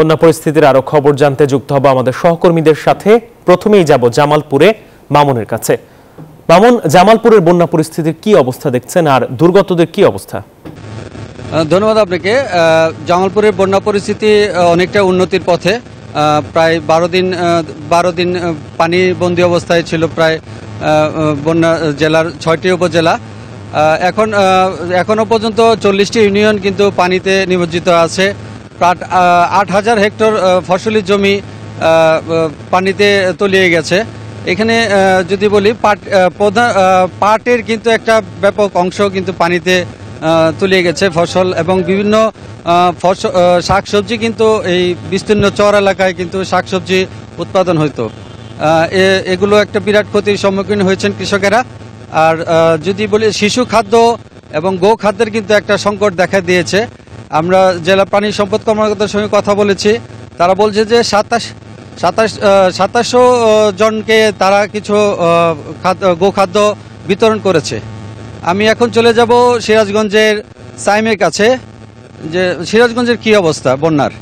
বন্যা পরিস্থিতির আরো খবর জানতে যুক্ত হব আমাদের সহকর্মীদের সাথে। প্রথমেই যাব জামালপুরে মামুনের কাছে। মামুন, জামালপুরের বন্যা পরিস্থিতির কি অবস্থা দেখছেন আর দুর্গতদের কি অবস্থা? ধন্যবাদ আপনাকে। জামালপুরের বন্যা পরিস্থিতি অনেকটা উন্নতির পথে। প্রায় 12 দিন পানিবন্দী অবস্থায় ছিল প্রায় বন্যা জেলার 6টি উপজেলা। এখনও পর্যন্ত 40টি ইউনিয়ন কিন্তু পানিতে নিমজ্জিত আছে। প্রায় 8,000 হেক্টর ফসলি জমি পানিতে তলিয়ে গেছে। এখানে যদি বলি পাটের কিন্তু একটা ব্যাপক অংশ কিন্তু পানিতে তলিয়ে গেছে ফসল, এবং বিভিন্ন শাকসবজি কিন্তু এই বিস্তীর্ণ চর এলাকায় কিন্তু শাকসবজি উৎপাদন হইতো। এগুলো একটা বিরাট ক্ষতির সম্মুখীন হয়েছেন কৃষকেরা। আর যদি বলি শিশু খাদ্য এবং গো খাদ্যের কিন্তু একটা সংকট দেখা দিয়েছে। আমরা জেলা প্রাণী সম্পদ কর্মকর্তার সঙ্গে কথা বলেছি, তারা বলছে যে 2700 জনকে তারা কিছু গোখাদ্য বিতরণ করেছে। আমি এখন চলে যাব সিরাজগঞ্জের সাইমের কাছে, যে সিরাজগঞ্জের কি অবস্থা বন্যার।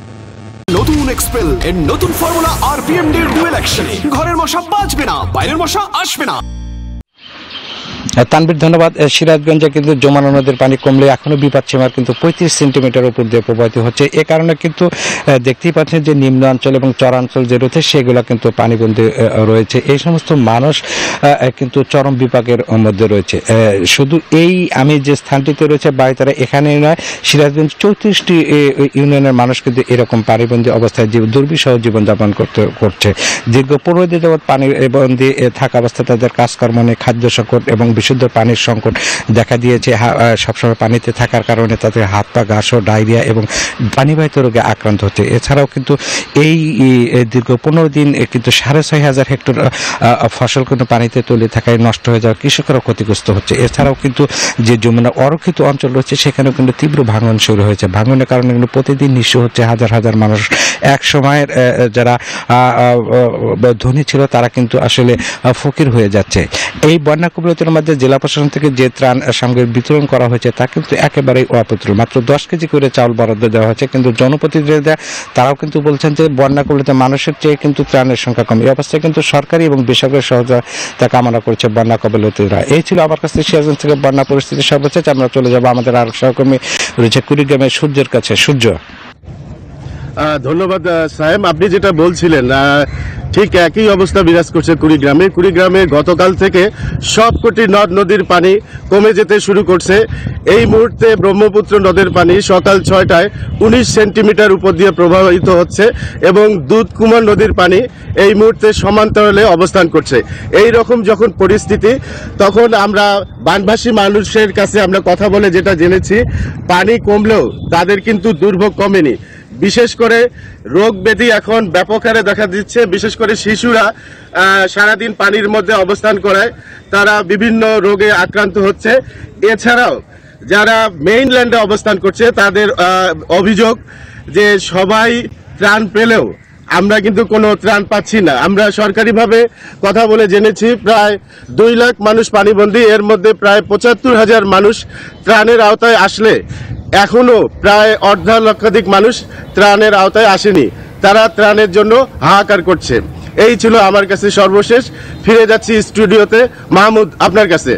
নতুন এক্সপেল এর নতুন ফর্মুলা আরপিএম এর ডুয়েল অ্যাকশনে ঘরের মশা বাঁচবে না, বাইরের মশা আসবে না। তানভীর, ধন্যবাদ। সিরাজগঞ্জে কিন্তু যমুনা নদীর পানি কমলে এখনও বিপদ সীমার কিন্তু 35 সেন্টিমিটার উপর দিয়ে প্রবাহিত হচ্ছে। এ কারণে কিন্তু দেখতেই পাচ্ছেন যে নিম্ন অঞ্চল এবং চরাঞ্চল যে রয়েছে সেগুলো কিন্তু পানিবন্দী রয়েছে। এই সমস্ত মানুষ কিন্তু চরম বিপাকের মধ্যে রয়েছে। শুধু এই আমি যে স্থানটিতে রয়েছে বাইতারা, এখানে নয়, সিরাজগঞ্জ 34টি ইউনিয়নের মানুষ কিন্তু এরকম পানিবন্দী অবস্থায় দুর্বিষহ জীবনযাপন করছে। দীর্ঘ 15 দিন যাবৎ পানিবন্দী থাকা অবস্থায় তাদের কাজকর্ম নিয়ে খাদ্য সংকট এবং বিশুদ্ধ পানির সংকট দেখা দিয়েছে। সবসময় পানিতে থাকার কারণে তাদের হাত পা ঘাস, ডায়রিয়া এবং পানিবাহিত রোগে আক্রান্ত হচ্ছে। এছাড়াও কিন্তু এই দীর্ঘ 15 দিন কিন্তু 6,500 হেক্টর ফসল কিন্তু পানিতে তলিয়ে থাকায় নষ্ট হয়ে যাওয়া কৃষকরা ক্ষতিগ্রস্ত হচ্ছে। এছাড়াও কিন্তু যে যমুনা অরক্ষিত অঞ্চল রয়েছে সেখানেও কিন্তু তীব্র ভাঙন শুরু হয়েছে। ভাঙনের কারণে কিন্তু প্রতিদিন নিঃস্ব হচ্ছে হাজার হাজার মানুষ। এক সময়ের যারা ধনী ছিল তারা কিন্তু আসলে ফকির হয়ে যাচ্ছে। এই বন্যা কবলিতের মধ্যে জেলা প্রশাসন থেকে যে ত্রাণ সামগ্রী বিতরণ করা হয়েছে তা কিন্তু একেবারেই অপ্রতুল। মাত্র 10 কেজি করে চাউল বরাদ্দ দেওয়া হয়েছে, কিন্তু জনপ্রতিনিধিরা তারাও কিন্তু বলছেন যে বন্যা কবলিত মানুষের চেয়ে কিন্তু ত্রাণের সংখ্যা কম। এই অবস্থায় কিন্তু সরকারি এবং বেসরকারি সহযোগিতা কামনা করছে বন্যা কবলিতরা। এই ছিল আমার কাছে সিরাজগঞ্জ থেকে বন্যা পরিস্থিতি সর্বশেষ। আমরা চলে যাবো আমাদের আরো সহকর্মী রয়েছে কুড়িগ্রামের সূর্যের কাছে। সূর্য, ধন্যবাদ সাহেব। আপনি যেটা বলছিলেন ঠিক একই অবস্থা বিরাজ করছে কুড়িগ্রামে গতকাল থেকে সবকটি নদ নদীর পানি কমে যেতে শুরু করছে। এই মুহূর্তে ব্রহ্মপুত্র নদের পানি সকাল 6টায় 19 সেন্টিমিটার উপর দিয়ে প্রবাহিত হচ্ছে এবং দুধকুমার নদীর পানি এই মুহূর্তে সমান্তরালে অবস্থান করছে। এই রকম যখন পরিস্থিতি, তখন আমরা বানভাসী মানুষের কাছে আমরা কথা বলে যেটা জেনেছি, পানি কমলেও তাদের কিন্তু দুর্ভোগ কমেনি। বিশেষ করে রোগ ব্যাধি এখন ব্যাপক হারে দেখা দিচ্ছে। বিশেষ করে শিশুরা সারাদিন পানির মধ্যে অবস্থান করায় তারা বিভিন্ন রোগে আক্রান্ত হচ্ছে। এছাড়াও যারা মেইনল্যান্ডে অবস্থান করছে তাদের অভিযোগ যে সবাই ত্রাণ পেলেও আমরা কিন্তু কোনো ত্রাণ পাচ্ছি না। আমরা সরকারিভাবে কথা বলে জেনেছি প্রায় 2 লাখ মানুষ পানিবন্দী, এর মধ্যে প্রায় 75,000 মানুষ ত্রাণের আওতায় আসলে এখনো প্রায় 1.5 লক্ষাধিক মানুষ ত্রাণের আওতায় আসেনি। তারা ত্রাণের জন্য হাহাকার করছে। এই ছিল আমার কাছে সর্বশেষ। ফিরে যাচ্ছি স্টুডিওতে। মাহমুদ, আপনার কাছে।